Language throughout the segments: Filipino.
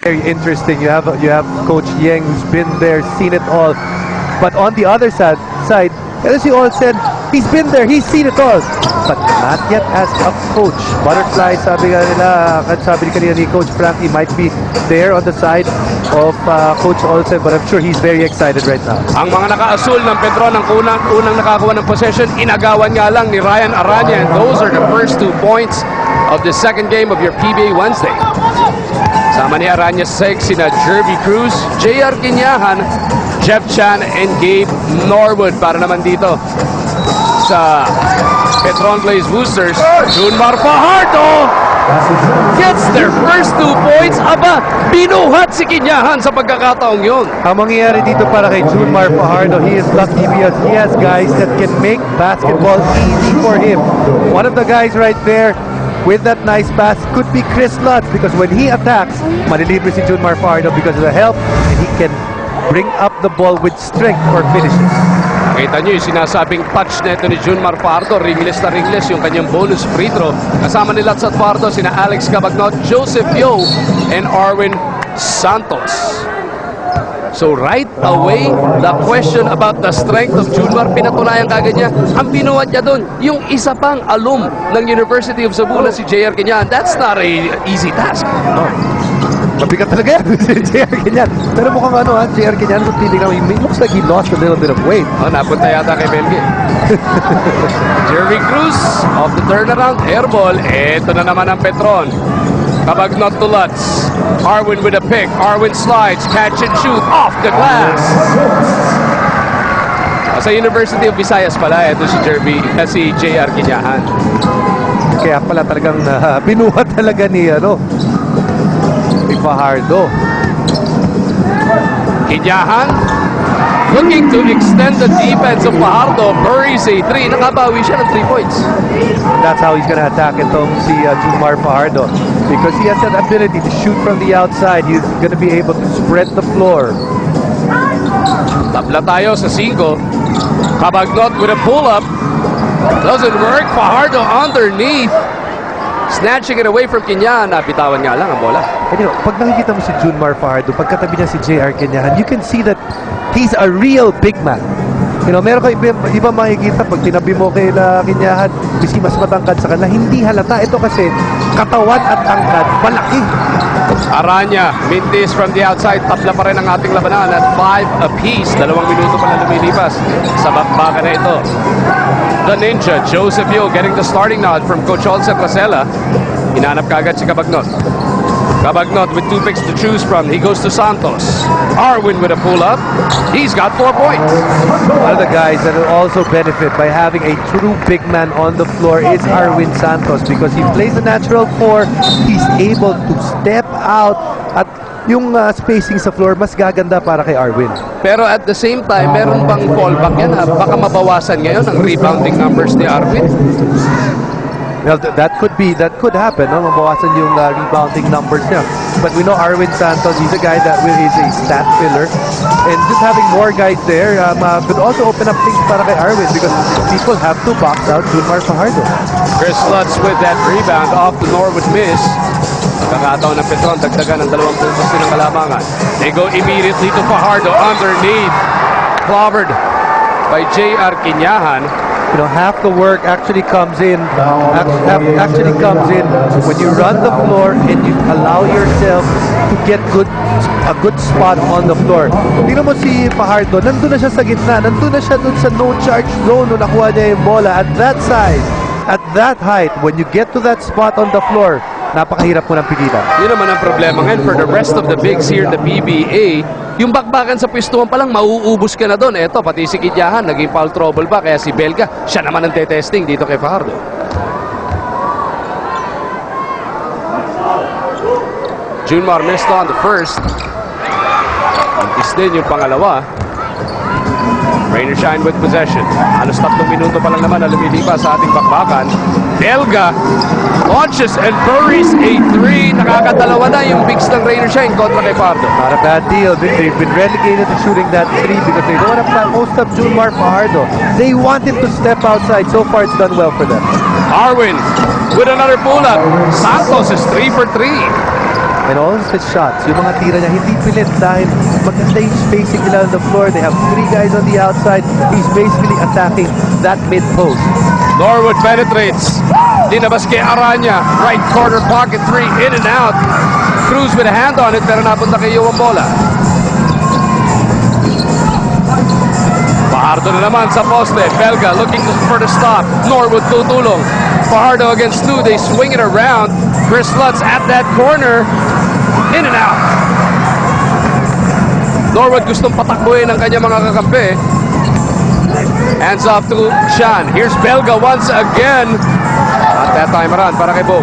very interesting. You have Coach Yeng, who's been there, seen it all. But on the other side, as you all said, he's been there, he's seen it all. But not yet as a coach. Butterfly, sabi kanina ni Coach Frankie, might be there on the side of Coach Olsen, but I'm sure he's very excited right now. Ang mga naka-asul ng Petron, ang unang nakakuha ng possession, inagawan nga lang ni Ryan Aranya, and those are the first 2 points of the second game of your PBA Wednesday. Sama ni Aranya Seg, sina Jerby Cruz, JR Quinyahan, Jeff Chan, and Gabe Norwood. Para naman dito sa Petron Blaze Boosters, Junemar Fajardo gets their first 2 points. Aba, binuhat si Quinyahan sa pagkakataong yun. Ang mangyayari dito para kay Junemar Fajardo, he is lucky because he has guys that can make basketball easy for him. One of the guys right there with that nice pass could be Chris Lutz, because when he attacks, malilibre si Junemar Fajardo because of the help, and he can bring up the ball with strength for finishes. Kita nyo yung sinasabing touch neto ni Junemar Fajardo, ringless na ringless yung kanyang bonus free throw. Kasama ni Lutz at Fajardo, sina Alex Cabagnot, Joseph Yo, and Arwin Santos. So right away, the question about the strength of Junemar, pinatunayan kagad niya. Ang binuhat niya doon, yung isa pang alum ng University of Cebu na si JR Quinyahan. That's not a easy task. No. Mabigat talaga yan si JR Quinyahan. Pero mukhang JR Quinyahan, kung titignan mo, it looks like he lost a little bit of weight. Napunta yata kay Belgi. Jerry Cruz off the turnaround, airball. Ito na naman ang Petron. Cabagnot to Lutz. Arwin with a pick. Arwin slides, catch and shoot off the glass. Sa University of Visayas pala, ito si JR Quinyahan. Kaya pala talagang binuhat talaga ni Fajardo. Quinyahan looking to extend the defense of Fajardo. Buries a 3. Nakabawi siya ng 3 points. That's how he's gonna attack itong si Junemar Fajardo, because he has that ability to shoot from the outside. He's gonna be able to spread the floor. Tabla tayo sa 5. Cabagnot with a pull-up. Doesn't work. Fajardo underneath. Snatching it away from Quinyahan. Napitawan nga lang ang bola. And pag nakikita mo si Junemar Fajardo, pagkatabi niya si JR Quinyahan, you can see that he's a real big man. Meron ka iba makikita pag tinabi mo kay Quinyahan, mas matangkad sa kanila, hindi halata. Ito kasi katawan at tangkad, malaki. Aranya, mintis from the outside. Tabla pa rin ang ating labanan at 5 apiece. 2 minuto pa na lumilipas sa bakbakan na ito. The Ninja, Joseph Yo, getting the starting nod from Coach Olsen Rosella. Hinanap kagad si Cabagnot. Cabagnot with 2 picks to choose from. He goes to Santos. Arwin with a pull-up. He's got 4 points. One of the guys that will also benefit by having a true big man on the floor is Arwin Santos, because he plays a natural 4. He's able to step out at yung spacing sa floor mas gaganda para kay Arwin. Pero at the same time, meron bang fallback yan? Baka mabawasan ngayon ang rebounding numbers ni Arwin. Well, that could happen. Mabawasan yung rebounding numbers niya. But we know Arwin Santos, he's a guy that is a stat filler. And just having more guys there could also open up things para kay Arwin, because people have to box out Junemar Fajardo. Chris Lutz with that rebound off the Norwood miss. Pagkakataon ng Petron, dagdagan ng 2 puntos din ang kalamangan. They go immediately to Fajardo underneath. Clobbered by JR Quinyahan. Half the work actually comes in when you run the floor and you allow yourself to get a good spot on the floor. Tingnan mo si Fajardo, nandun na siya sa gitna, nandun na siya dun sa no charge zone nung nakuha niya yung bola. At that size, at that height, when you get to that spot on the floor, napakahirap mo ng pigilan. Yun naman ang problema ngayon for the rest of the bigs here in the PBA. Yung bakbakan sa pwestuhan pa lang, mauubos ka na doon. Eto, pati si Quinyahan, naging foul trouble pa. Kaya si Belga, siya naman ang testing dito kay Fajardo. Junemar missed on the first. Antis din yung pangalawa. Rain or Shine with possession. Halos 3 minuto pa lang naman na lumilipas sa ating bakbakan. Belga launches and buries a 3. Nakakadalawa na yung bigs ng Rain or Shine kontra kay Fajardo. Not a bad deal. They've been relegated to shooting that 3 because they don't want to post up Junemar Fajardo. They want him to step outside. So far, it's done well for them. Arwin with another pull-up. Santos is 3 for 3. And all of his shots, yung mga tira niya, hindi pilit dahil maganda yung spacing nila on the floor. They have 3 guys on the outside. He's basically attacking that mid-post. Norwood penetrates. Dinabas kay Aranya. Right corner pocket 3. In and out. Cruz with a hand on it pero napunta kay Yo ang bola. Fajardo na naman sa poste. Belga looking for the stop. Norwood tutulong. Fajardo against 2. They swing it around. Chris Lutz at that corner. In and out. Norwood gustong patakbuhin ang kanyang mga kakampi. Hands off to Sean. Here's Belga once again. At that time around para kay Bo.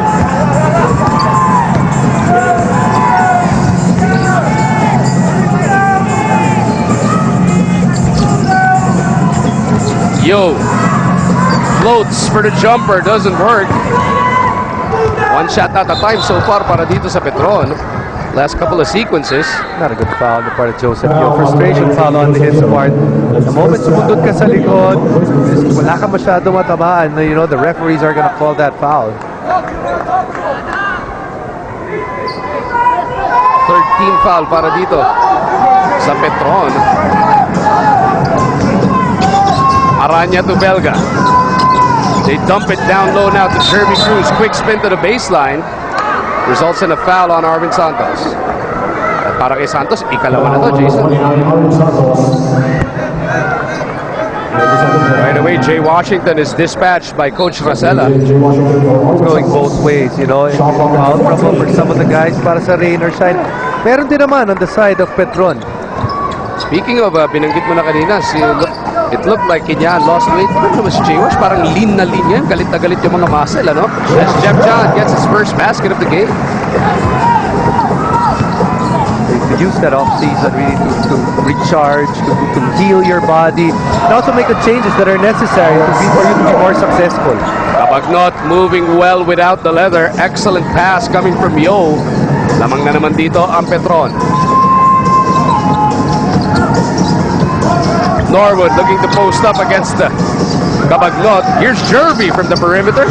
Yo floats for the jumper, doesn't work. One shot at a time so far para dito sa Petron. Last couple of sequences. Not a good foul on the part of Joseph Yo. Frustration foul on his part. The moment sumundot ka sa likod, wala ka masyado matamaan, you know, the referees are gonna call that foul. 13 foul para dito sa Petron. Aranya to Belga. They dump it down low now to Jeremy Cruz. Quick spin to the baseline. Results in a foul on Arvin Santos. At para kay Santos, ikalawa na to, Jason. Right away, Jay Washington is dispatched by Coach Rosella. It's going both ways, you know. Foul trouble for some of the guys para sa Rainer side. Meron din naman on the side of Petron. Speaking of, binanggit mo na kanina, it looked like Kinyahan lost weight. Ano naman si Jay Wash? Parang lean na lean yan. Galit na galit yung mga muscle, ano? As Jeff John gets his first basket of the game. To use that off-season really to recharge, to heal your body, and also make the changes that are necessary for you to be more successful. Kabagnot moving well without the leather. Excellent pass coming from Yo. Lamang na naman dito ang Petron. Norwood looking to post up against the Kabagnot. Here's Jerby from the perimeter.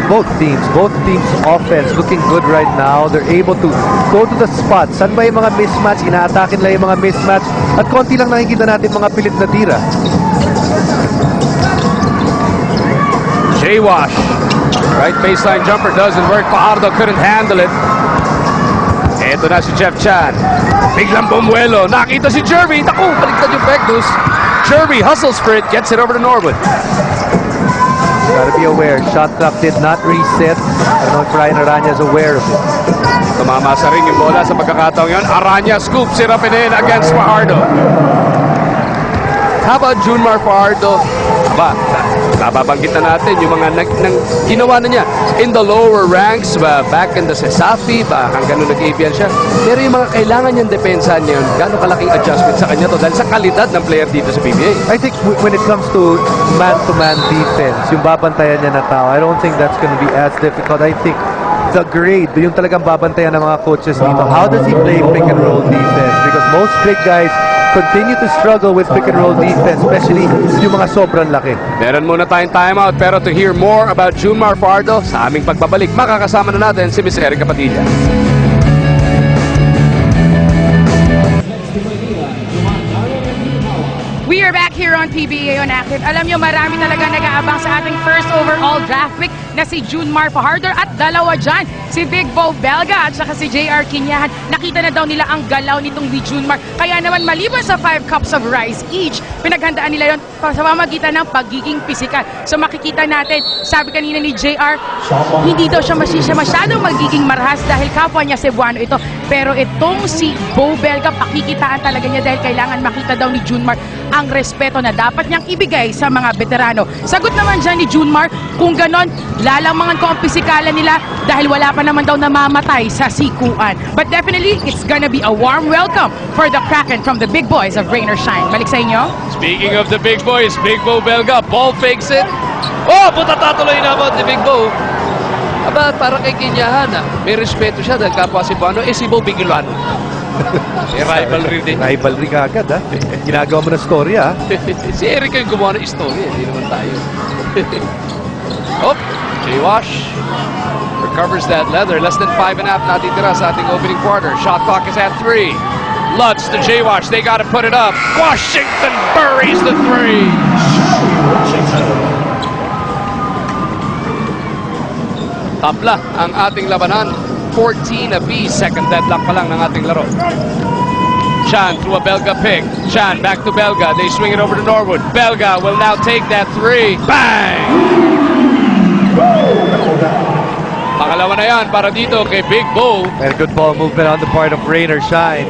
Both teams offense looking good right now. They're able to go to the spot. Saan ba yung mga mismatch? Ina-attackin nila yung mga mismatch. At konti lang nakikita natin mga pilit na tira. J-Wash. Right baseline jumper doesn't work. Fajardo couldn't handle it. Eto na si Jeff Chan. Biglang bumuelo. Nakita si Jerby. Naku, baliktad yung Pectus. Jerby hustles for it. Gets it over to Norwood. Gotta be aware. Shot clock did not reset. I don't know if Ryan Aranya is aware of it. Tumama sa ring yung bola sa pagkakataong yun. Aranya scoops it up and in against Fajardo. How about Junemar Fajardo? Ba, nababanggit na natin yung mga ginawa na niya in the lower ranks, back in the Sesafi, hanggang nung nag-ABL siya. Pero yung mga kailangan niyang depensa niya, gano'ng kalaking adjustment sa kanya to dahil sa kalidad ng player dito sa PBA. I think when it comes to man-to-man defense, yung babantayan niya na tao, I don't think that's gonna be as difficult. I think the grade, yung talagang babantayan ng mga coaches dito, how does he play pick and roll defense? Because most big guys continue to struggle with pick and roll defense, especially yung mga sobrang laki. Meron muna tayong timeout, pero to hear more about Junemar Fajardo, sa aming pagbabalik, makakasama na natin si Miss Erica Padilla. We are back here on PBA on Active. Alam nyo, marami talaga nag-aabang sa ating first overall draft pick na si Junemar Fajardo at dalawa dyan, si Big Bo Belga at saka si JR Kinyahan. Nakita na daw nila ang galaw nitong ni Junemar. Kaya naman maliban sa 5 cups of rice each, pinaghandaan nila yon sa pamagitan ng pagiging pisikal. So makikita natin, sabi kanina ni JR, hindi daw siya masyadong magiging marahas dahil kapwa niya Cebuano ito. Pero itong si Bo Belga, pakikitaan talaga niya dahil kailangan makita daw ni Junemar ang respeto na dapat niyang ibigay sa mga veterano. Sagot naman dyan ni Junemar, kung ganon, lalamangan ko ang pisikalan nila dahil wala pa naman daw namamatay sa sikuan. But definitely, it's gonna be a warm welcome for the Kraken from the big boys of Rain or Shine. Balik sa inyo. Speaking of the big boys, Big Bo Belga, ball fakes it. Oh, puta tatuloy na about ni Big Bo. Aba, para kay Kinyahan, may respeto siya dahil kapwa Cebuano, si Bo Bigilano. Rivalry din. Rivalry ka agad, ha? Ginagawa mo na story, ha? Si Eric yung gumawa ng story, hindi naman tayo. Oh, J-Wash. recovers that leather. Less than 5.5 natitira sa ating opening quarter. Shot clock is at 3. Lutz to J-Wash. They got to put it up. Washington buries the 3. Tabla ang ating labanan. 14 apiece. Second deadlock pa lang ng ating laro. Chan through a Belga pick. Chan back to Belga. They swing it over to Norwood. Belga will now take that 3. Bang! Pangalawa na yan para dito kay Big Bo. And good ball movement on the part of Rainer Shine.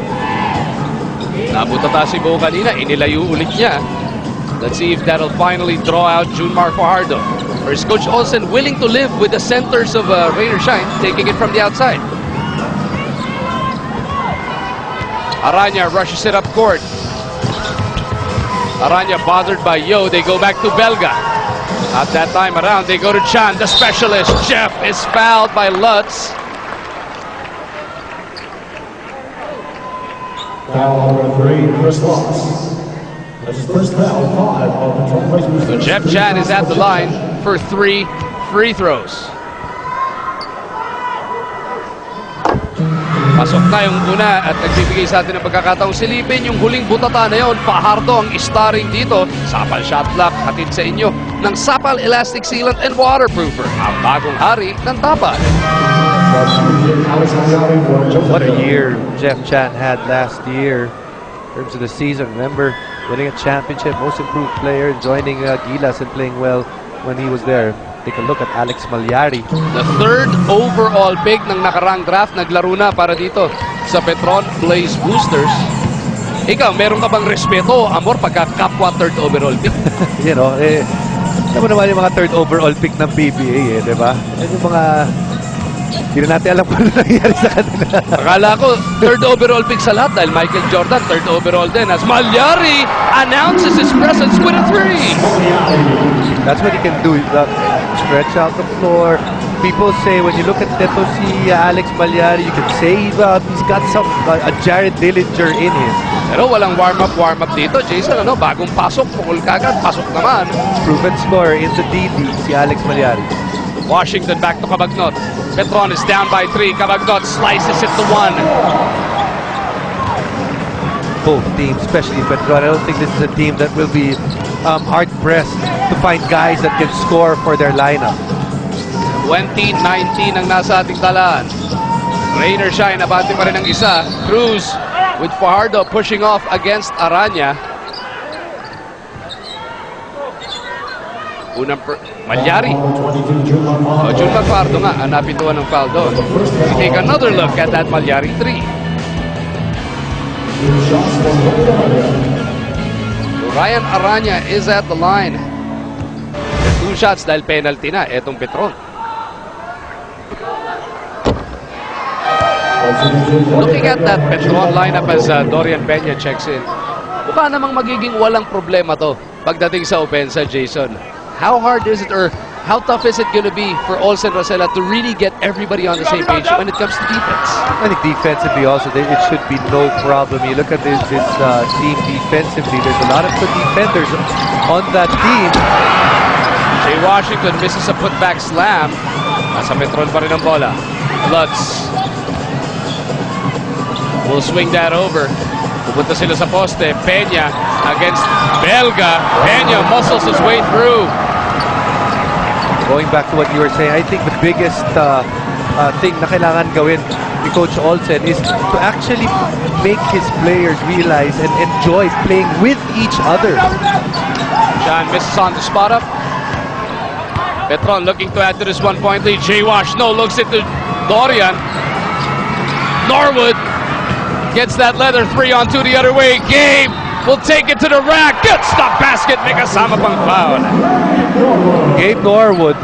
Nabutata si Bo kanina. Inilayo ulit niya. Let's see if that'll finally draw out Junemar Fajardo. Or is Coach Olsen willing to live with the centers of Rainer Shine, taking it from the outside? Aranya rushes it up court. Aranya bothered by Yo. They go back to Belga. At that time around, they go to Chan, the specialist. Jeff is fouled by Lutz. Foul number 3, Chris Lutz. That's his first foul, 5 on Petron Blaze Boosters. So Jeff Chan is at the line for 3 free throws. Pasok na yung una at nagbibigay sa atin ng pagkakataong silipin yung huling butata na yun. Fajardo ang starring dito. Sapal shot clock hatid sa inyo ng Sapal Elastic Sealant and Waterproofer. Ang bagong hari ng Tapal. What a year Jeff Chan had last year in terms of the season. Remember, winning a championship, most improved player, joining Gilas and playing well when he was there. Take a look at Alex Malyari. The 3rd overall pick ng nakarang draft, naglaro na para dito sa Petron Blaze Boosters. Ikaw, meron ka bang respeto, amor, pagka kapwa 3rd overall pick? You know, alam mo naman yung mga 3rd overall pick ng PBA, di ba? Yan yung mga, hindi na natin alam kung ano nangyari sa kanila. Akala ko, 3rd overall pick sa lahat dahil Michael Jordan, 3rd overall din. As Malyari announces his presence with a 3. That's what he can do. Stretch out the floor. People say when you look at Teto si Alex Malyari, you can say he's got some a Jared Dillinger in him. Pero walang warm-up dito, Jason. Ano, bagong pasok, pukul kagad, pasok naman. Proven scorer in the DD, si Alex Malyari. Washington back to Cabagnot. Petron is down by 3. Cabagnot slices it to 1. Both teams, especially Petron, I don't think this is a team that will be hard-pressed to find guys that can score for their lineup. 20-19 ang nasa ating talaan. Rainer Shine, abante pa rin ang isa. Cruz with Fajardo pushing off against Aranya. Unang Malyari. Junemar Fajardo nga, ang napituan ng foul doon. We take another look at that Malyari 3. Ryan Aranya is at the line. 2 shots dahil penalty na etong Petron. Looking at that Petron lineup as Dorian Peña checks in, mukha namang magiging walang problema to pagdating sa opensa, Jason. How hard is it or how tough is it going to be for Olsen Rosella to really get everybody on the same page when it comes to defense? I think defensively also, it should be no problem. You look at this team defensively, there's a lot of good defenders on that team. Jay Washington misses a putback slam. Nasa Petron pa rin ang bola. Lutz will swing that over. Pupunta sila sa poste. Peña against Belga. Peña muscles his way through. Going back to what you were saying, I think the biggest thing na kailangan gawin ni Coach Olsen is to actually make his players realize and enjoy playing with each other. John misses on the spot up. Petron looking to add to this 1-point lead. J-Wash, no, looks into Dorian. Norwood gets that leather 3 on 2 the other way. Gabe will take it to the rack. Good stop basket. May kasama pang foul. Gabe Norwood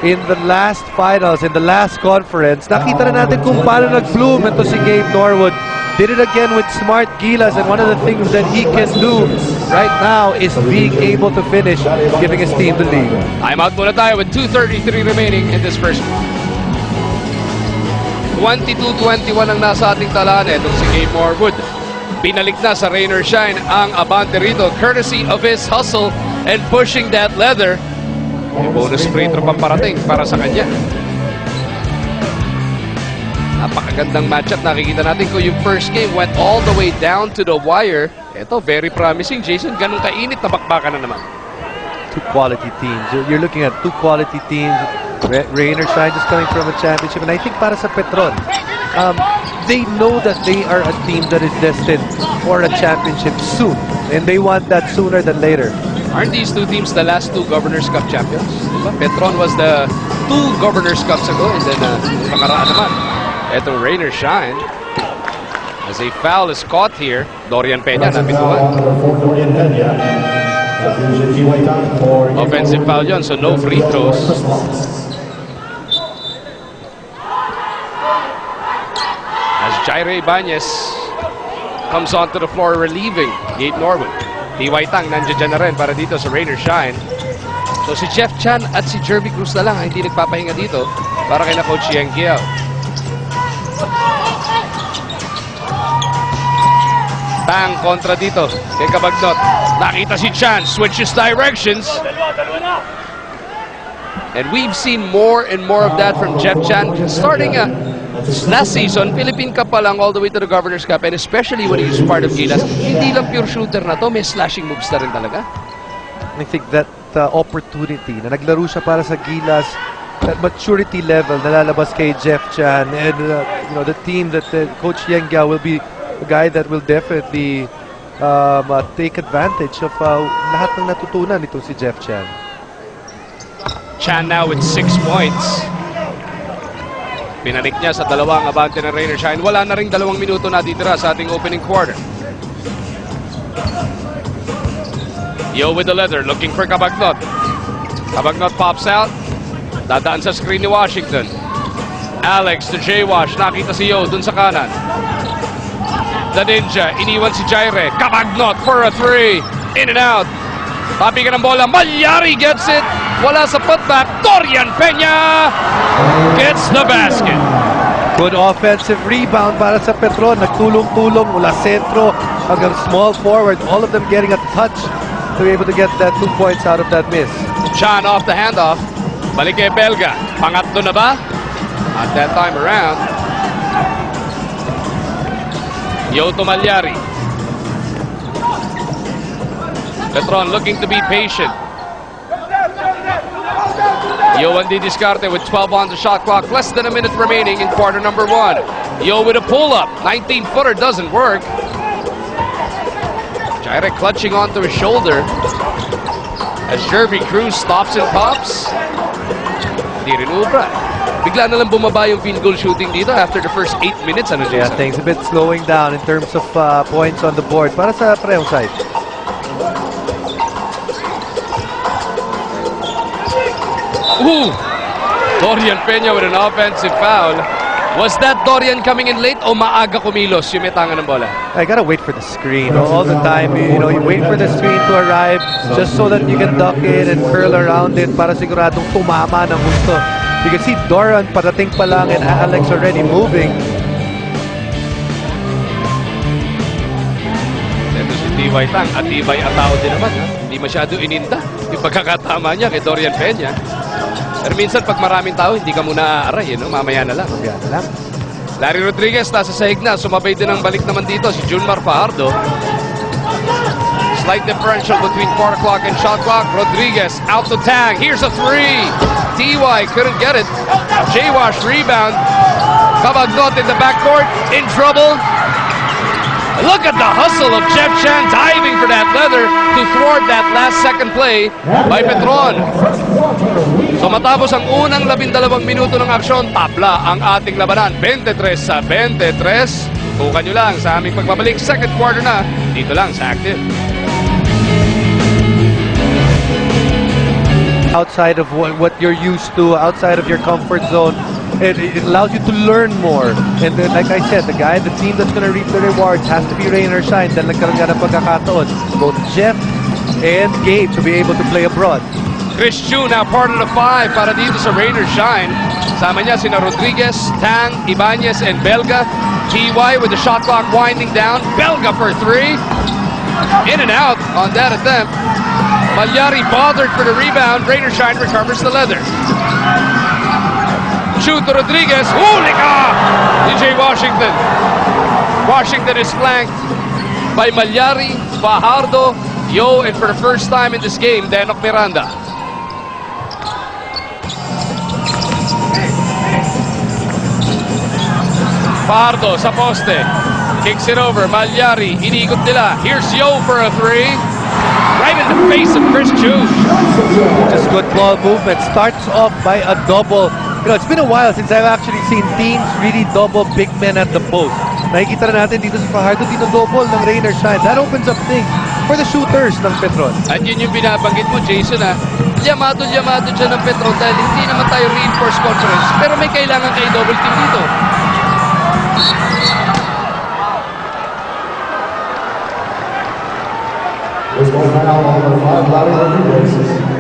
in the last finals, in the last conference, nakita na natin kung paano nag-bloom ito si Gabe Norwood. Did it again with Smart Gilas, and one of the things that he can do right now is being able to finish, giving his team the lead. Timeout muna tayo with 2:33 remaining in this first. 22-21 ang nasa ating talaan. Itong si Gabe Norwood. Binalik na sa Rainer Shine ang abante rito, courtesy of his hustle and pushing that leather. May bonus free throw pang parating para sa kanya. Napakagandang matchup. Nakikita natin ko yung first game went all the way down to the wire. Ito, very promising. Jason, ganun kainit na bakbakan na naman. Two quality teams. You're looking at two quality teams. Rain or Shine just coming from a championship. And I think para sa Petron, they know that they are a team that is destined for a championship soon. And they want that sooner than later. Aren't these two teams the last two Governors Cup champions? Diba? Petron was the two Governors Cups ago, and then nakaraan naman. Ito, Rain or Shine. As a foul is caught here, Dorian Peña napituan. Offensive foul yun, so no free throws. As Jaire Ibanez comes onto the floor relieving Gabe Norwood. T.Y. Tang nandiyan na rin para dito sa Rain or Shine. So si Jeff Chan at si Jerby Cruz na lang hindi nagpapahinga dito para kay na Coach Yeng Guiao. Tang kontra dito kay Cabagnot. Nakita si Chan, switches directions. And we've seen more and more of that from Jeff Chan starting last season, Philippine Cup pa lang all the way to the Governor's Cup, and especially when he was part of Gilas. Hindi lang pure shooter na to, may slashing moves na rin talaga. I think that opportunity na naglaro siya para sa Gilas, that maturity level na lalabas kay Jeff Chan, and you know, the team that Coach Yeng Guiao will be a guy that will definitely take advantage of lahat ng natutunan nito si Jeff Chan. Chan now with 6 points. Pinanik niya sa dalawang abante ng Rain or Shine. Wala na rin 2 minuto natitira sa ating opening quarter. Yo with the leather, looking for Cabagnot. Cabagnot pops out. Dadaan sa screen ni Washington. Alex to J-Wash. Nakita si Yo dun sa kanan. The Ninja, iniwan si Jaire. Cabagnot for a 3. In and out. Papi ka ng bola. Malyari gets it. Wala sa putback. Dorian Peña gets the basket. Good offensive rebound para sa Petron. Nagtulong-tulong mula sentro hanggang small forward. All of them getting a touch to be able to get that 2 points out of that miss. Chan off the handoff. Balik kay Belga. Pangatlo na ba? At that time around. Yo to Malyari. Petron looking to be patient. Yo and Di Discarte with 12 on the shot clock. Less than a minute remaining in quarter number 1. Yo with a pull-up. 19-footer doesn't work. Jaire clutching onto his shoulder. As Jerby Cruz stops and pops. Di rin ubra. Bigla na lang bumaba yung field goal shooting dito after the first 8 minutes. Ano, Yeah, things a bit slowing down in terms of points on the board para sa parehong side. Ooh! Dorian Peña with an offensive foul. Was that Dorian coming in late o maaga kumilos yung may tanga ng bola? I gotta wait for the screen all the time. You know, you wait for the screen to arrive just so that you can duck it and curl around it para siguradong tumama ng gusto. You can see Dorian parating pa lang and Alex already moving. Ito si T.Y. Tang at T.Y. Atao din naman. Ha? Hindi masyado ininda yung pagkakatama niya kay Dorian Peña. Pero minsan pag maraming tao, hindi ka muna aaray, no? Mamaya na lang. Mamaya na lang. Larry Rodriguez nasa sahig na. Sumabay din ang balik naman dito si Junemar Fajardo. Slight differential between quarter clock and shot clock. Rodriguez out to Tang. Here's a 3. T.Y. couldn't get it. J-Wash rebound. Cabagnot in the backcourt. In trouble. Look at the hustle of Jeff Chan diving for that leather to thwart that last second play by Petron. So matapos ang unang 12 minuto ng aksyon, tabla ang ating labanan. 23-23. Tukan nyo lang sa aming pagbabalik. Second quarter na, dito lang sa Active. Outside of what you're used to, outside of your comfort zone, it allows you to learn more. And then, like I said, the team that's going to reap the rewards has to be Rain or Shine. Dahil nagkaroon nga ng pagkakataon, both Jeff and Gabe to be able to play abroad. Chris Chu now part of the 5 para dito sa Rain or Shine. Sama niya sina Rodriguez, Tang, Ibanez, and Belga. T.Y. with the shot clock winding down. Belga for 3. In and out on that attempt. Malyari bothered for the rebound. Rain or Shine recovers the leather. shoot to Rodriguez. Huli ka! DJ Washington. Washington is flanked by Malyari, Fajardo, Yo, and for the first time in this game, Denok Miranda. Fajardo sa poste. Kicks it over. Malyari. Iniikot nila. Here's Yo for a three. Right in the face of Chris Chu. Just good ball movement. Starts off by a double. You know, it's been a while since I've actually seen teams really double big men at the post. Nakikita na natin dito sa Fajardo, dino-double ng Rain or Shine. That opens up things for the shooters ng Petron. At yun yung binabanggit mo, Jason, ha? Yamado dyan ng Petron dahil hindi naman tayo reinforced conference. Pero may kailangan kayo double team dito.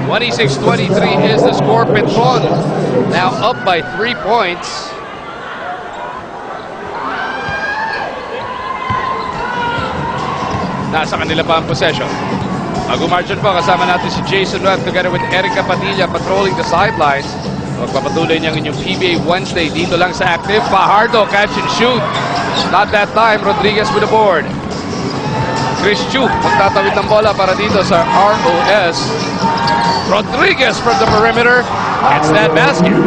26-23 is the score. Petron now up by 3 points. Nasa kanila pa ang possession. Mag-margin po kasama natin si Jason Webb together with Erica Padilla patrolling the sidelines. Magpapatuloy niyang inyong PBA Wednesday dito lang sa Active. Fajardo catch and shoot. Not that time. Rodriguez with the board. Chris Chu magtatawid ng bola para dito sa ROS. Rodriguez from the perimeter gets that basket.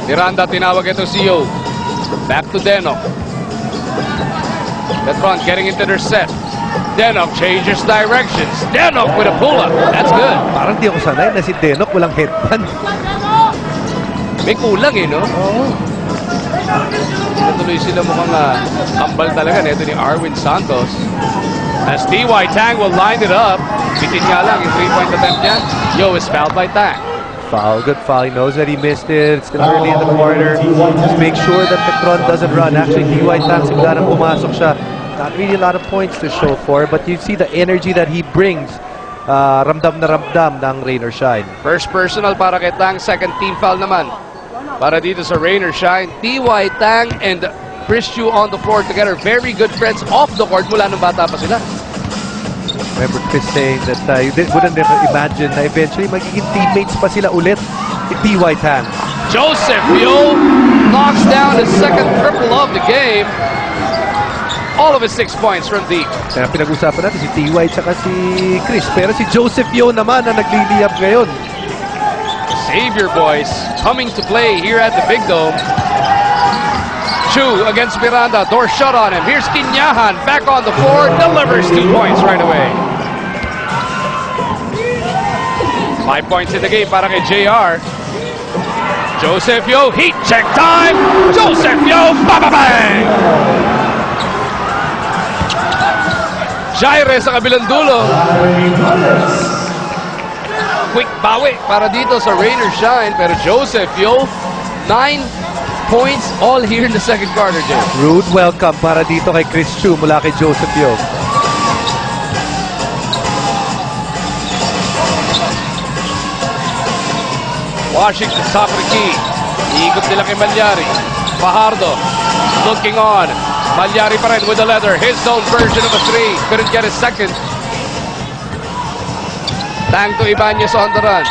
Miranda tinawag ito si Yo. Back to Denok. Petron getting into their set. Denok changes directions. Denok with a pull-up. That's good. Parang di ako sanay na si Denok walang headband. May kulang eh, no? Oo. Natuloy sila mukhang kambal talaga nito ni Arwin Santos. As T.Y. Tang will line it up. Bitin nga lang yung 3-point attempt niya. Yo is fouled by Tang. Foul, good foul. He knows that he missed it. It's still early in the quarter. Just make sure that Petron doesn't run. Actually, T.Y. Tang simula nang pumasok siya. Not really a lot of points to show for, but you see the energy that he brings. Ramdam na ramdam ng Rain or Shine. First personal para kay Tang. Second team foul naman. Para dito sa Rain or Shine. T.Y. Tang and Chris Chu on the floor together. Very good friends off the court mula nung bata pa sila. Remember Chris saying that you wouldn't ever imagine na eventually magiging teammates pa sila ulit ni T.Y. Tang. Joseph Yo knocks down his second triple of the game. All of his 6 points from deep. Kaya pinag-usapan natin si T.Y. tsaka si Chris. Pero si Joseph Yo naman ang nagliliyap ngayon. Savior boys coming to play here at the Big Dome. Chu against Miranda. Door shut on him. Here's Quinyahan back on the floor. Delivers 2 points right away. 5 points in the game para kay JR. Joseph Yo, heat check time. Joseph Yo, ba-ba-bang! Jaire sa kabilang dulo. Quick bawi para dito sa Rain or Shine. Pero Joseph Yo, 9 points all here in the second quarter, Jay. Rude welcome para dito kay Chris Chu mula kay Joseph Yo. Washington top of the key. Iikot nila kay Malyari. Fajardo looking on. Malyari pa rin with the leather. His own version of a three. Couldn't get his second. Tang to Ibanez on the run.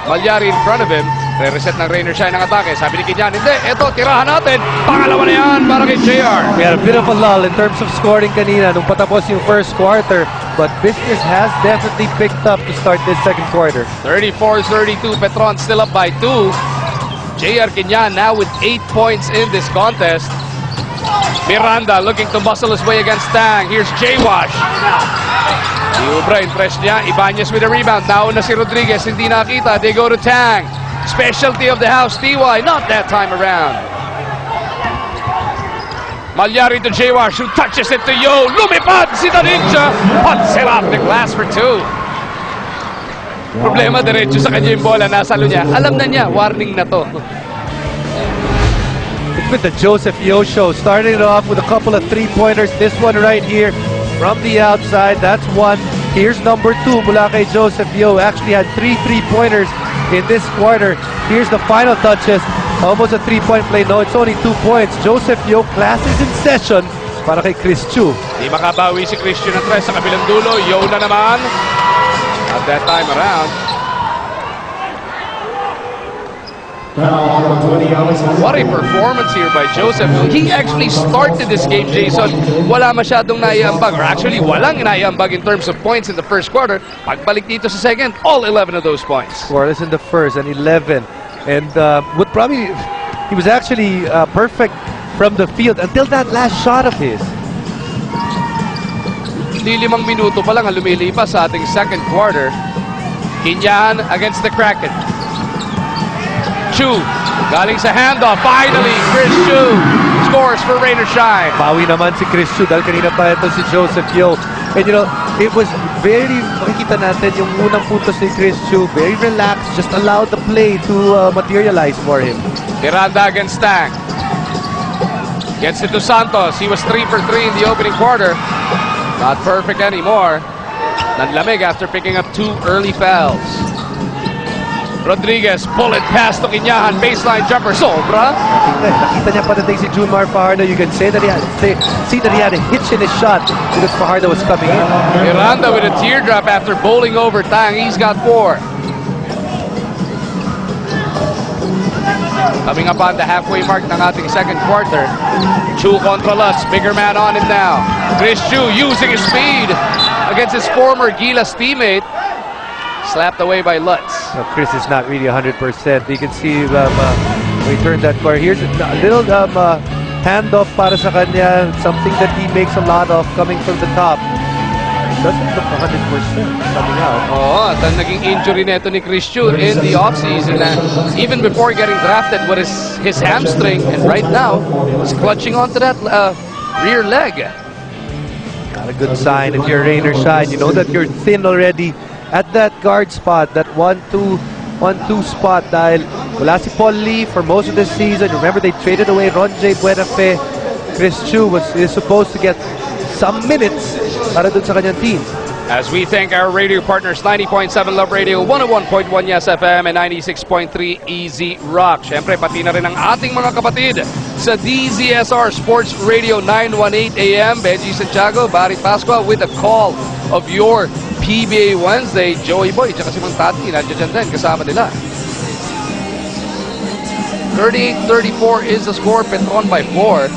Malyari in front of him. Re-reset ng Rain or Shine ang atake. Sabi ni Kinyan, hindi, eto, tirahan natin. Pangalawa na yan para kay JR. We had a bit of a lull in terms of scoring kanina nung patapos yung first quarter. But business has definitely picked up to start this second quarter. 34-32. Petron still up by 2. JR Kinyan now with 8 points in this contest. Miranda looking to muscle his way against Tang. Here's J-Wash. Iubra, impress niya. Ibanez with a rebound. Nauna si Rodriguez. Hindi nakita. They go to Tang. Specialty of the house, T.Y. Not that time around. Malyari to J-Wash, who touches it to Yo. Lumipad si the Ninja. Puts it off the glass for 2. Problema diretso sa kanya yung bola. Nasalo niya. Alam na niya, warning na to. It's been the Joseph Yo show. Starting it off with a couple of three-pointers. This one right here from the outside. That's one. Here's number 2 mula kay Joseph Yo. Actually had 3 three-pointers in this quarter. Here's the final touches. Almost a 3-point play. No, it's only 2 points. Joseph Yo, class is in session para kay Chris Chu. Di makabawi si Christian ng 3 sa kabilang dulo. Yo na naman. At that time around. What a performance here by Joseph. He actually started this game, Jason. Wala masyadong naiambag, or actually walang naiambag in terms of points in the first quarter. Pagbalik dito sa second, all 11 of those points. Scoreless in the first and 11. And he was actually perfect from the field until that last shot of his. Di 5 minuto pa lang ang lumilipas sa ating second quarter. Kinyan against the Kraken. Chu, galing sa handoff. Finally, Chris Chu scores for Rain or Shine. Bawi naman si Chris Chu dahil kanina pa ito si Joseph Yo. And you know, it was very, makikita natin yung unang puntos ni Chris Chu, very relaxed, just allowed the play to materialize for him. Miranda against Tang. Gets it to Santos. He was 3 for 3 in the opening quarter. Not perfect anymore. Nanlamig after picking up 2 early fouls. Rodriguez, bullet pass to Kinyahan, baseline jumper, sobra. Nakita niya patating si Junemar Fajardo. You can see that he had a hitch in his shot because Fajardo was coming in. Miranda with a teardrop after bowling over Tang. He's got 4. Coming up on the halfway mark ng ating second quarter. Chu contra Lutz, bigger man on him now. Chris Chu using his speed against his former Gilas teammate. Slapped away by Lutz. No, Chris is not really 100%. You can see we turned that corner. Here's a little handoff para sa kanya. Something that he makes a lot of coming from the top. It doesn't look 100% coming out. Oh, at ang naging injury neto ni Chris Chu in the offseason. Even before getting drafted with his hamstring. And right now, he's clutching onto that rear leg. Not a good sign if you're Rain or Shine. You know that you're thin already at that guard spot, that 1-2 spot dahil wala si Paul Lee for most of the season. Remember, they traded away Ronjay Buenafe. Chris Chu is supposed to get some minutes para dun sa kanyang team. As we thank our radio partners, 90.7 Love Radio, 101.1 Yes FM, and 96.3 Easy Rock. Siyempre, pati na rin ang ating mga kapatid sa DZSR Sports Radio 918 AM. Benji Santiago, Barry Pascua with a call of your PBA Wednesday. Joey Boy, tsaka si Mang Tati, nandiyan din, kasama nila. 38-34 is the score, Petron by 4.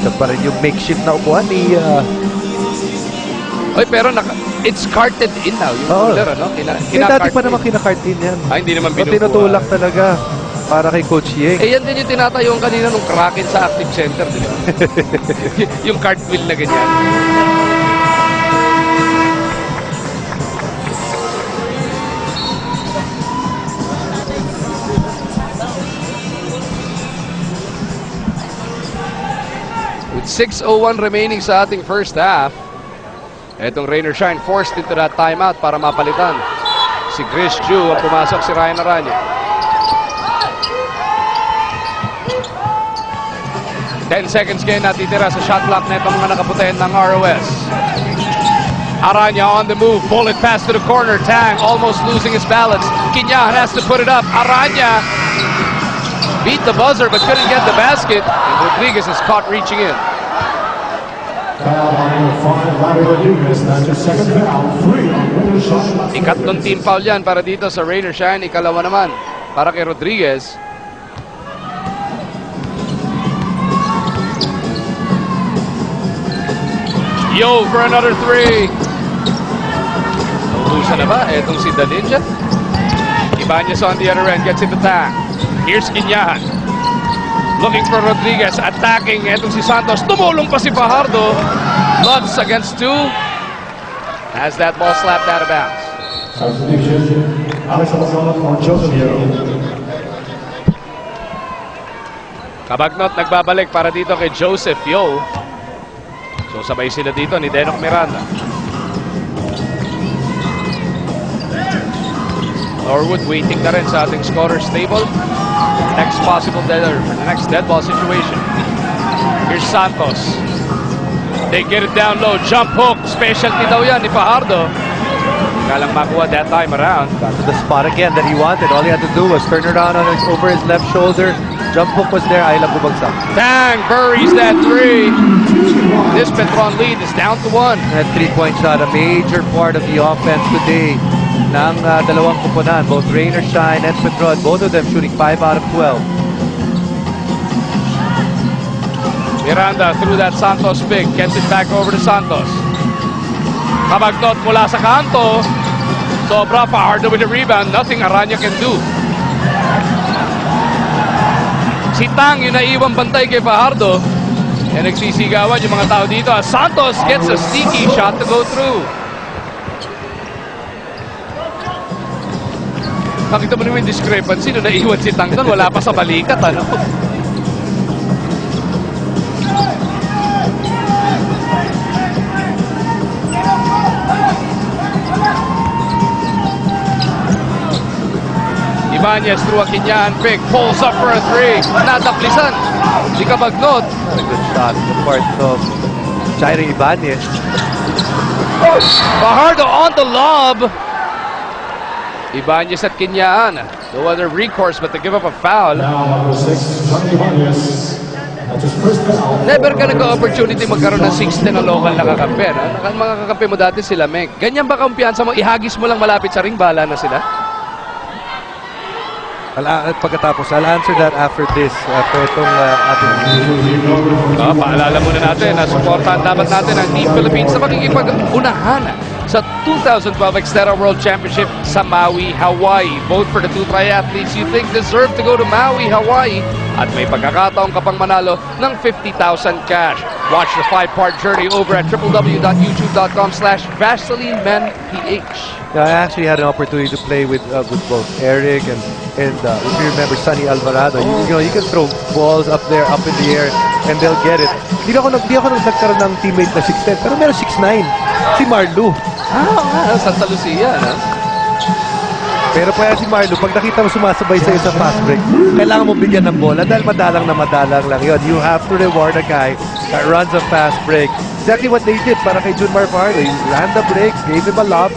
Ito pa rin yung makeshift na upuan ni... Oy, pero it's carted in now. Yung cooler, ano? Dati pa naman kinakart in yan. Hindi naman binubuha. Tinutulak talaga para kay Coach Yeng. Yan din yung tinatayong kanina nung Kraken sa Active Center, di ba? Yung cartwheel na ganyan. With 6:01 remaining sa ating first half, etong Rain or Shine forced into that timeout para mapalitan. Si Chris Chu ang pumasok, si Ryan Aranya. 10 seconds kayo natitira sa shot clock na itong mga nakaputayan ng ROS. Aranya on the move, bullet pass to the corner. Tang almost losing his balance. Kinyahan has to put it up. Aranya beat the buzzer but couldn't get the basket. And Rodriguez is caught reaching in. Ikatlong team foul yan para dito sa Rain or Shine. Ikalawa naman para kay Rodriguez. Yo for another 3. Nautusan na ba? Etong si Dalinja. Ibanez on the other end. Gets it to Tang. Here's Kinyahan. Looking for Rodriguez. Attacking. Etong si Santos. Tumulong pa si Fajardo. Lutz against 2. Has that ball slapped out of bounds. Kabagnot nagbabalik para dito kay Joseph Yo. So sabay sila dito ni Denok Miranda. Norwood waiting na rin sa ating scorer's table. Next possible deader for the next dead ball situation. Here's Santos. They get it down low. Jump hook. Specialty daw yan ni Fajardo. nga lang makuha that time around. Got to the spot again that he wanted. All he had to do was turn around over his left shoulder. Jump hook was there. Ayla bumagsak. Tang buries that three. This Petron lead is down to 1. That three-point shot, a major part of the offense today ng dalawang kupunan. Both Rainer, Shine, and Petron, both of them shooting 5 out of 12. Miranda through that Santos pick. Gets it back over to Santos. Kabagnot mula sa kanto. Sobra, Fajardo with the rebound. Nothing Aranya can do. Si Tang yung naiwang bantay kay Fajardo. E nagsisigawan yung mga tao dito. Santos gets a sneaky shot to go through. Nakita mo naman yung discrepancy nung naiwan si Tang doon. Wala pa sa balikat, ano? Ibanez through a Kinyan pick. Pulls up for a three. Nataplisan. Si Kabagnot. Not a good shot on the part of Jairo Ibanez. Fajardo on the lob. Ibanez at Kinyan. No other recourse but to give up a foul. Now, number 6, Johnny Ibanez. That's his first foul. Never ka nag-opportunity magkaroon ng 6'10 na local na kakampi. No? Mga kakampi mo dati sila, Meg. Ganyan ba kumpiyansa mo? Ihagis mo lang malapit sa ring, bala na sila? Pagkatapos, I'll answer that after this. After itong ating... Paalala muna natin na supportahan dapat natin ang Team Philippines sa makikipag-unahan sa 2012 Xterra World Championship sa Maui, Hawaii. Vote for the 2 triathletes you think deserve to go to Maui, Hawaii. At may pagkakataon ka pang manalo ng 50,000 cash. Watch the 5-part journey over at www.youtube.com/VaselineMenPH. I actually had an opportunity to play with both Eric and if you remember Sunny Alvarado. You know, you can throw balls up there, up in the air, and they'll get it. Di ako nagkaroon ng teammate na 6'10", pero meron 6'9", si Marlu. Santa Lucia, no? Pero pa si Marlo, pag nakita mo sumasabay sa'yo sa fast break, kailangan mo bigyan ng bola dahil madalang lang yun. You have to reward a guy that runs a fast break. Exactly what they did para kay Junemar Fajardo. He ran the breaks, gave him a lob.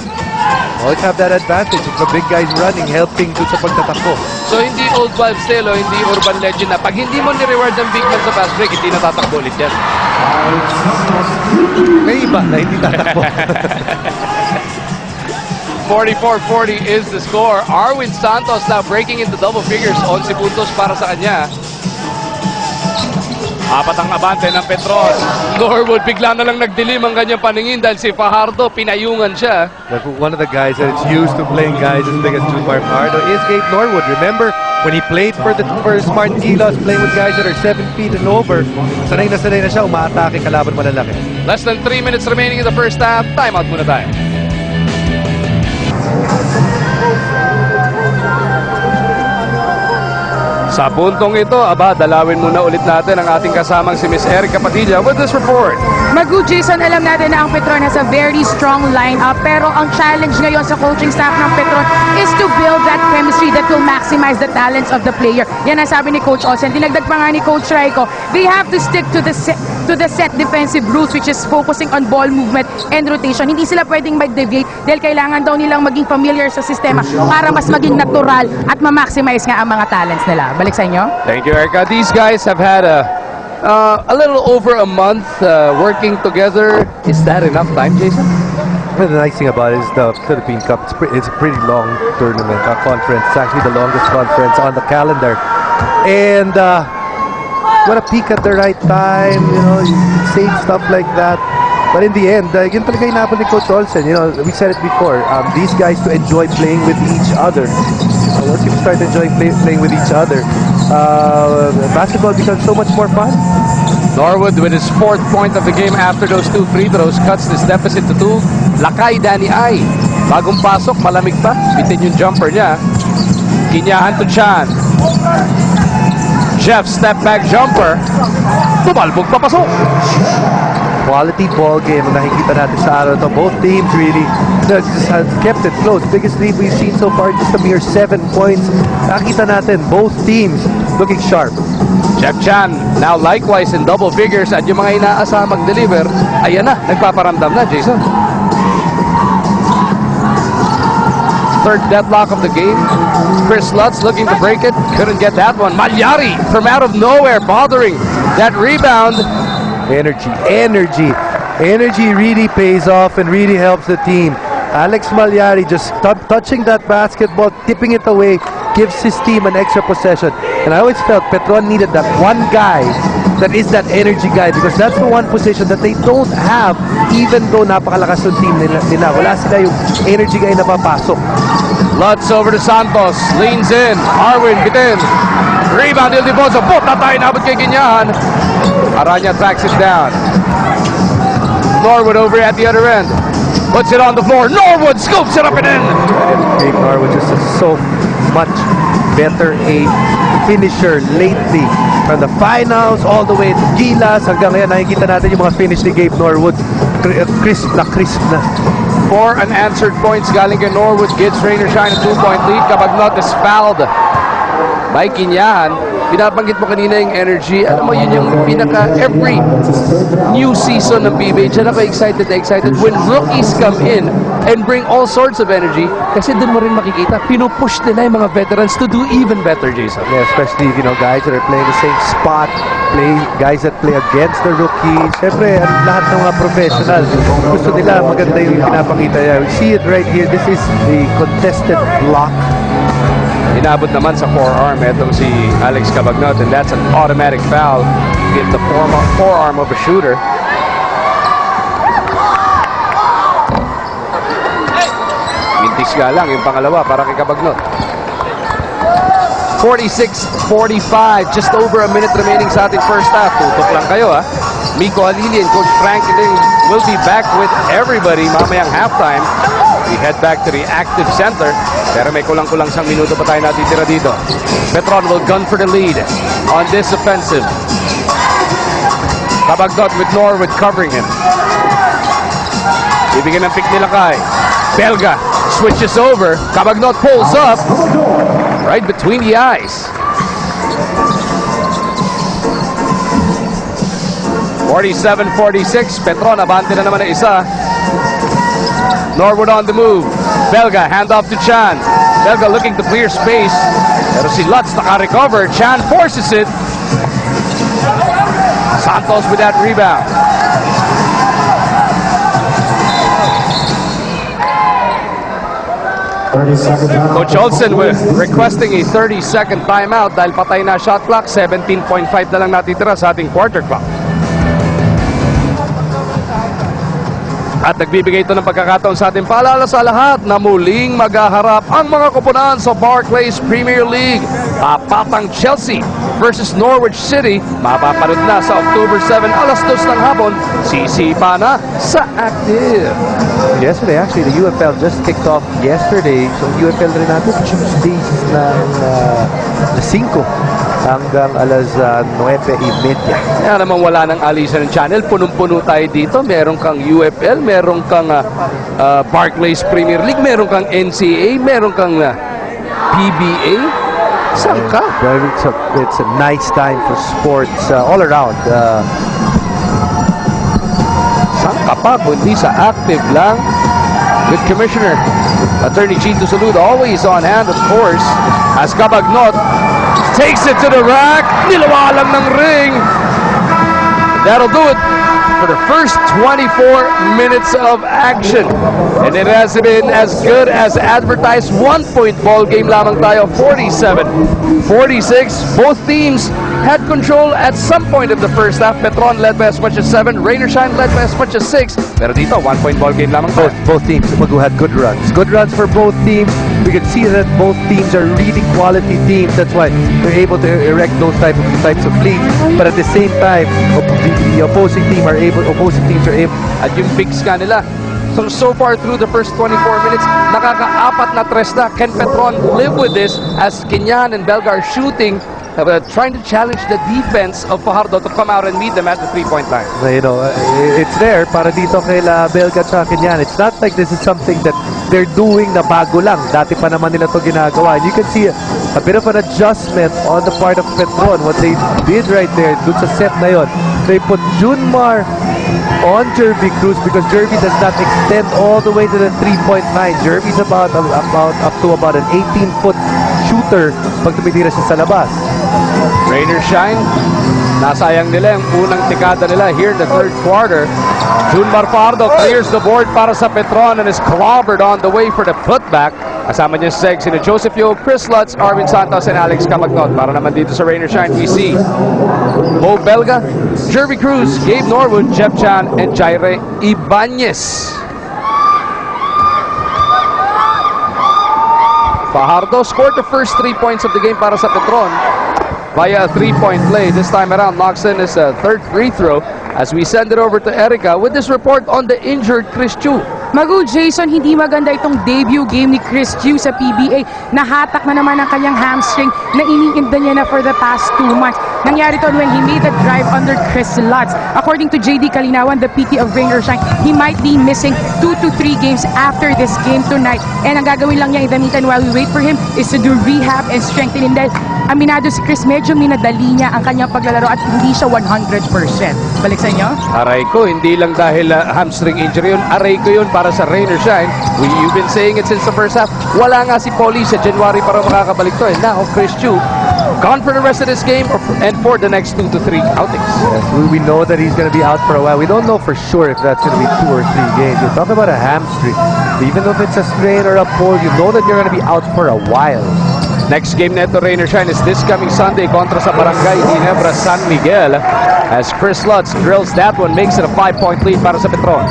Always have that advantage if the big guy's running, helping dun sa pagtatakbo. So hindi old wives tale o hindi urban legend na pag hindi mo ni-reward ng big man sa fast break, hindi natatakbo ulit yan. May iba na hindi tatakbo. 44-40 is the score. Arwin Santos now breaking into double figures. 11 puntos para sa kanya. Apat ang abante ng Petron. Norwood bigla na lang nagdilim ang kanyang paningin dahil si Fajardo pinayungan siya. One of the guys that is used to playing guys as big as Junemar Fajardo is Gabe Norwood. Remember when he played for Smart Araneta, playing with guys that are 7 feet and over. Sanay na siya, umaatake kalaban malalaki. Less than 3 minutes remaining in the first half. Timeout muna tayo. Sa puntong ito, dalawin muna ulit natin ang ating kasamang si Miss Erica Padilla with this report. Magu, Jason, alam natin na ang Petron has a very strong lineup, pero ang challenge ngayon sa coaching staff ng Petron is to build that chemistry that will maximize the talents of the player. Yan ang sabi ni Coach Olsen. Dinagdag pa nga ni Coach Raiko, they have to stick to the set defensive rules, which is focusing on ball movement and rotation. Hindi sila pwedeng mag-deviate dahil kailangan daw nilang maging familiar sa sistema para mas maging natural at ma-maximize nga ang mga talents nila. Balik sa inyo. Thank you, Erica. These guys have had a little over a month working together. Is that enough time, Jason? Well, the nice thing about it is the Philippine Cup. It's a pretty long tournament, a conference. It's actually the longest conference on the calendar. And want to peak at the right time, you know, say stuff like that. But in the end, yun talaga hinapon ni Coach Olsen. You know, we said it before. These guys to enjoy playing with each other. Once you start enjoying playing with each other, basketball becomes so much more fun. Norwood with his 4th point of the game after those 2 free throws cuts this deficit to 2. Lakay Danny Ay. Bagong pasok, malamig pa. Bitin yung jumper niya. Kinyahan to Chan. Jeff step back jumper. Tumalbog papasok. Quality ball game ang nakikita natin sa araw to. Both teams really just have kept it close. Biggest lead we've seen so far, just a mere 7 points. Nakikita natin both teams looking sharp. Jeff Chan now likewise in double figures at yung mga inaasahan mag-deliver, ayan na, nagpaparamdam na, Jason. third deadlock of the game. Chris Lutz looking to break it. Couldn't get that one. Malyari from out of nowhere bothering that rebound. Energy really pays off and really helps the team. Alex Malyari just touching that basketball, tipping it away, gives his team an extra possession. And I always felt Petron needed that one guy that is that energy guy, because that's the one position that they don't have, even though napakalakas ng team nila. Wala sila yung energy guy na papasok. Lutz over to Santos. Leans in. Arwin bitin. Rebound, Ildefonso. Puta tayo nabot kay Guiao. Aranya tracks it down. Norwood over at the other end. Puts it on the floor. Norwood scoops it up and in. Gabe Norwood just is so much better a finisher lately. From the finals all the way to Gilas, hanggang ngayon nakikita natin yung mga finish ni Gabe Norwood. Crisp na. 4 unanswered points galing kay Norwood. Gives Rainer Shine a 2-point lead. Cabagnot is fouled by Guiao. Binabanggit mo kanina yung energy. Alam mo, yun yung every new season ng PBA. Diyan ako excited when rookies come in and bring all sorts of energy. Kasi doon mo rin makikita, pinupush nila yung mga veterans to do even better, Jason. Yeah, especially, guys that are playing the same spot, guys that play against the rookies. Siyempre, lahat ng mga professional, gusto nila maganda yung pinapakita. We see it right here. This is the contested block. Inabot naman sa forearm itong si Alex Cabagnot, and that's an automatic foul. Get the forearm of a shooter. Mintis nga lang yung pangalawa para kay Cabagnot. 46-45, just over a minute remaining sa ating first half. Tutok lang kayo, ha. Miko Alili and Coach Frank will be back with everybody mamayang halftime. We head back to the active center. Pero may kulang-kulang sang minuto pa tayo natitira dito. Petron will gun for the lead on this offensive. Cabagnot with Norwood covering him. Bibigyan ng pick nila kay Belga. Switches over. Cabagnot pulls up. Right between the eyes. 47-46. Petron, abante na naman na isa. Norwood on the move. Belga, hand off to Chan. Belga looking to clear space. Pero si Lutz naka-recover. Chan forces it. Santos with that rebound. Coach Olsen requesting a 30-second timeout dahil patay na shot clock. 17.5 na lang natitira sa ating quarter clock. At nagbibigay ito ng pagkakataon sa ating paalala sa lahat na muling maghaharap ang mga koponan sa Barclays Premier League. Papatang Chelsea versus Norwich City. Mapapanood na sa October 7, alas 2 ng hapon. Sisipa na sa Active. Yesterday, actually, the UFL just kicked off yesterday. So, UFL rin natin Tuesdays ng 5 hanggang alas 9:30. Kaya naman wala nang alisan ng channel. Punong-puno tayo dito. Meron kang UFL, meron kang Barclays Premier League, meron kang NCAA, meron kang PBA. Saan ka? It's a nice time for sports all around. Saan ka pa? Kundi sa Active lang. With Commissioner Attorney Chito Salud always on hand, of course, as Cabagnot takes it to the rack. Nilawalang ng ring. That'll do it for the first 24 minutes of action. And it has been as good as advertised. 1-point ball game lamang tayo. 47-46. Both teams had control at some point of the first half. Petron led by as much as 7. Rainer Shine led by as much as 6. Pero dito, 1-point ball game lamang tayo. Both teams who had good runs. Good runs for both teams. We can see that both teams are really quality teams. That's why they're able to erect those types of leads. But at the same time, the opposing teams are able. At yung bigs nga nila, so far through the first 24 minutes, nakaka-4 na tres na. Can Petron live with this as Guiao and Belga are shooting, trying to challenge the defense of Fajardo to come out and meet them at the 3-point line? It's there para dito kay Belga at Guiao. It's not like this is something that they're doing na bago lang. Dati pa naman nila to ginagawa. And you can see a bit of an adjustment on the part of Petron. What they did right there, dun sa set na yon, they put Junemar on Jervy Cruz because Jervy does not extend all the way to the 3-point line. Jervy's about up to about an 18-foot shooter pag tumitira siya sa labas. Rain or shine, nasayang nila yung unang tikada nila here in the third quarter. Junemar Fajardo clears the board para sa Petron and is clobbered on the way for the putback. Kasama niya sa sina Joseph Yo, Chris Lutz, Arvin Santos, and Alex Cabagnot. Para naman dito sa Rain or Shine, we see Mo Belga, Jervy Cruz, Gabe Norwood, Jeff Chan, and Jaire Ibanez. Fajardo scored the first 3 points of the game para sa Petron via a 3-point play. This time around, knocks in his third free throw as we send it over to Erica with this report on the injured Chris Chu. Magu, Jason, hindi maganda itong debut game ni Chris Yu sa PBA. Nahatak na naman ang kanyang hamstring na iniinda niya na for the past 2 months. Nangyari to when he made a drive under Chris Lutz. According to JD Kalinawan, the PT of Rain or Shine, he might be missing 2 to 3 games after this game tonight. And ang gagawin lang niya in the meantime while we wait for him is to do rehab and strengthening dahil aminado si Chris, medyo minadali niya ang kanyang paglalaro at hindi siya 100%. Balik sa inyo? Aray ko, hindi lang dahil hamstring injury yun. Aray ko yun para sa Rain or Shine. You've been saying it since the first half. Wala nga si Paulie sa January para makakabalik to. And now, Chris Chu, gone for the rest of this game and for the next 2 to 3 outings. Yes, we know that he's going to be out for a while. We don't know for sure if that's going to be 2 or 3 games. You're talking about a hamstring. Even if it's a strain or a pull, you know that you're going to be out for a while. Next game neto Rain or Shine is this coming Sunday kontra sa Barangay Ginebra San Miguel as Chris Lutz drills that one, makes it a 5-point lead para sa Petron.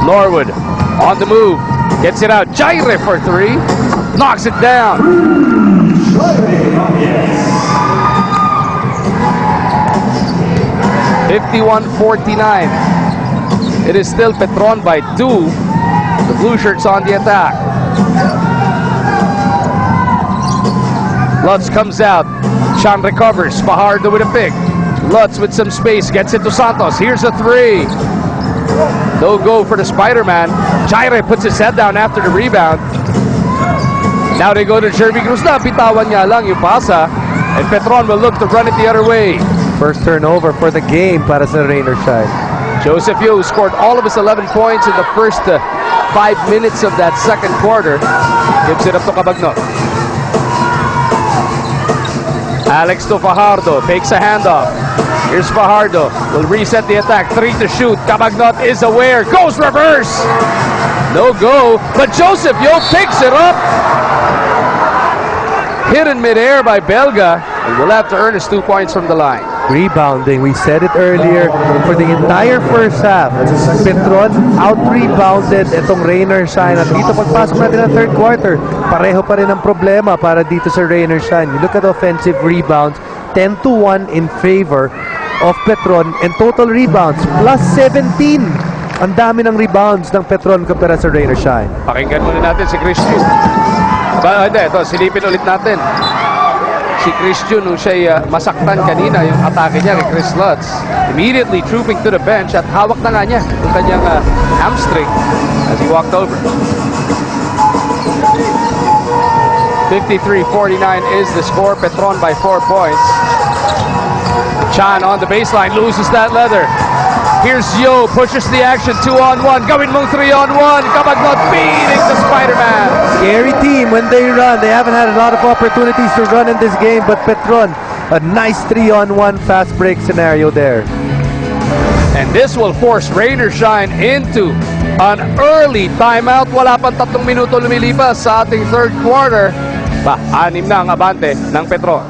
Norwood on the move, gets it out, Jaire for 3, knocks it down. 51-49. It is still Petron by 2. The blue shirts on the attack. Lutz comes out. Chan recovers. Fajardo with a pick. Lutz with some space. Gets it to Santos. Here's a 3. No go for the Spider-Man. Jaire puts his head down after the rebound. Now they go to Jervy Cruz. Bitawan niya lang yung pasa. And Petron will look to run it the other way. First turnover for the game para sa Rain or Shine. Joseph Yo scored all of his 11 points in the first 5 minutes of that second quarter. Gives it up to Cabagnot. Alex to Fajardo. Fakes a handoff. Here's Fajardo. Will reset the attack. 3 to shoot. Cabagnot is aware. Goes reverse. No go. But Joseph Yo picks it up. Hit in midair by Belga. And will have to earn his 2 points from the line. Rebounding, we said it earlier, for the entire first half, Petron out-rebounded itong Rain or Shine. At dito pagpasok natin ng third quarter, pareho pa rin ang problema para dito sa Rain or Shine. You look at offensive rebounds, 10-1 in favor of Petron, and total rebounds, plus 17. Ang dami ng rebounds ng Petron kumpara sa Rain or Shine. Pakinggan muna natin si Christian. Hindi, ito, silipin ulit natin. Si Christian, nung siya masaktan kanina yung atake niya kay Chris Lutz, immediately trooping to the bench at hawak na nga niya yung kanyang hamstring as he walked over. 53-49 is the score. Petron by 4 points. Chan on the baseline, loses that leather. Here's Yo, pushes the action, 2-on-1, gawin mong 3-on-1, Cabagnot beating the Spider-Man. Scary team when they run. They haven't had a lot of opportunities to run in this game, but Petron, a nice 3-on-1 fast break scenario there. And this will force Rain or Shine into an early timeout. Wala pang 3 minuto lumilipas sa ating third quarter. 6 na ang abante ng Petron.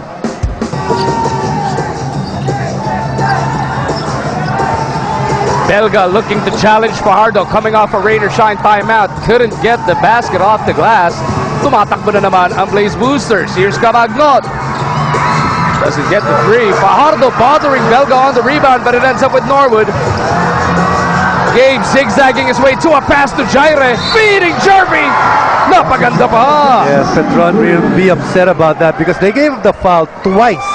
Belga looking to challenge Fajardo, coming off a Rain or Shine timeout. Couldn't get the basket off the glass. Tumatakbo na naman ang Blaze Boosters. Here's Cabagnot. Doesn't get the 3. Fajardo bothering Belga on the rebound, but it ends up with Norwood. Gabe zigzagging his way to a pass to Jaire. Feeding Jervy. Napaganda pa. Yes, Petron will be upset about that because they gave him the foul twice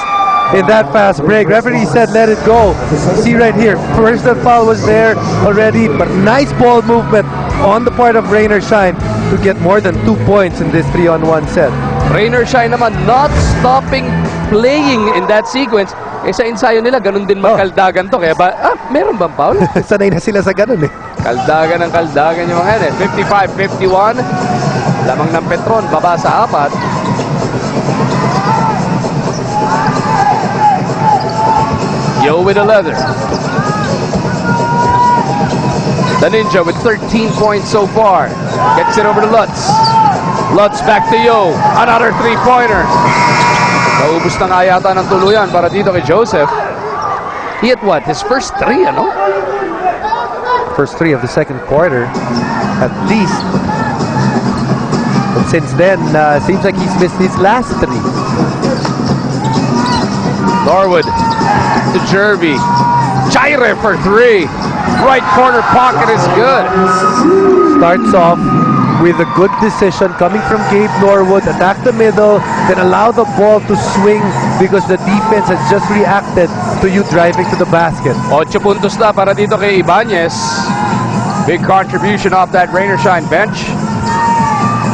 in that fast break. Referee said let it go. See right here, first the foul was there already, but nice ball movement on the part of Rain or Shine to get more than 2 points in this 3-on-1 set. Rainer Shine naman not stopping playing in that sequence. Eh sa ensayo nila, ganun din magkaldagan to. Kaya ba, meron bang foul? Sanay na sila sa ganun eh. Kaldagan ng kaldagan yung mga yan eh. 55-51. Lamang ng Petron, baba sa 4. Yo with a leather. The Ninja with 13 points so far. Gets it over to Lutz. Lutz back to Yo. Another three-pointer. Naubos na nga yata ng tuluyan para dito kay Joseph. He hit what? His first 3, ano? First 3 of the second quarter, at least. But since then, seems like he's missed his last 3. Norwood to Jerby. Jaire for 3. Right corner pocket is good. Starts off with a good decision coming from Gabe Norwood, attack the middle, then allow the ball to swing because the defense has just reacted to you driving to the basket. 8 puntos na para dito kay Ibanez. Big contribution off that Rainer Shine bench.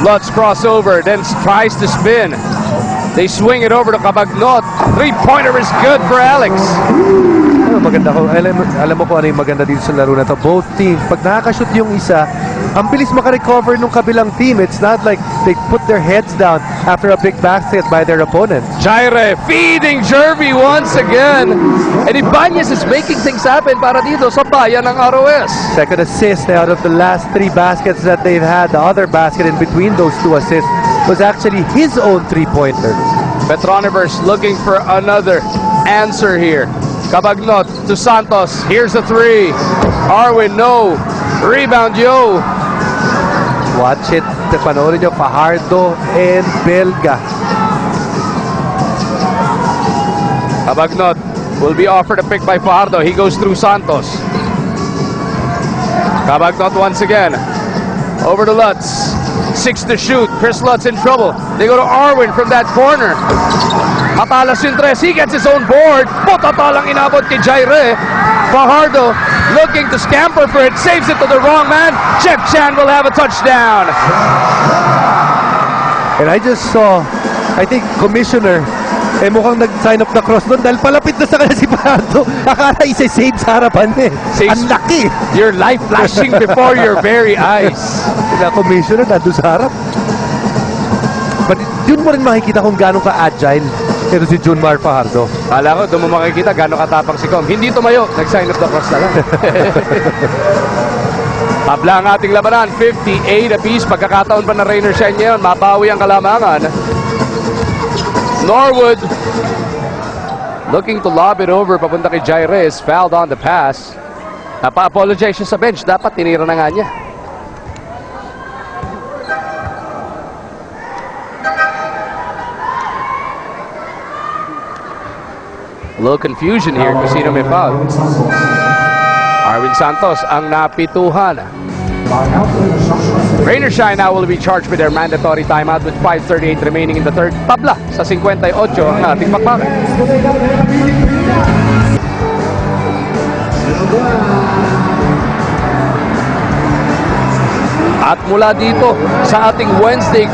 Lutz crossover, then tries to spin. They swing it over to Cabagnot. Three-pointer is good for Alex. Maganda ko. Alam mo kung ano yung maganda dito sa laro na to. Both teams, pag nakakashoot yung isa, ang bilis makarecover nung kabilang team. It's not like they put their heads down after a big basket by their opponent. Jaire feeding Jerby once again. And Ibanez is making things happen para dito sa bayan ng ROS. Second assist out of the last 3 baskets that they've had. The other basket in between those 2 assists was actually his own 3-pointer. Petroniverse looking for another answer here. Cabagnot to Santos. Here's the 3. Arwin, no. Rebound, Yo. Watch it. Panoorin nyo, Fajardo and Belga. Cabagnot will be offered a pick by Fajardo. He goes through Santos. Cabagnot once again. Over to Lutz. 6 to shoot. Chris Lutz in trouble. They go to Arwin from that corner. Matalas yung 3. He gets his own board. Potatalang inabot kay Jaire. Fajardo looking to scamper for it. Saves it to the wrong man. Jeff Chan will have a touchdown. And I just saw, I think, Commissioner, mukhang nag-sign up the cross doon dahil palapit na sa kanya si Fajardo. Akala isa-save sa harapan niya. Ang laki. Your life flashing before your very eyes. Na Commissioner nandun sa harap. But yun mo rin makikita kung gano'ng ka-agile ito si Junemar Fajardo. Kala ko, doon mo makikita gano'ng katapang si Com. Hindi tumayo. Nag-sign up the cross na lang. Tabla ang ating labanan. 58 apiece. Pagkakataon pa na Rainer Shine ngayon. Mabawi ang kalamangan. Norwood looking to lob it over papunta kay Jaire, is fouled on the pass. Napa-apologize siya sa bench. Dapat tinira na nga niya. A little confusion here kung sino may foul. Arwin Santos ang napituhan. Rainer Shine now will be charged with their mandatory timeout with 5:38 remaining in the third. Tabla sa 58 ang ating pakbakan. At mula dito sa ating Wednesday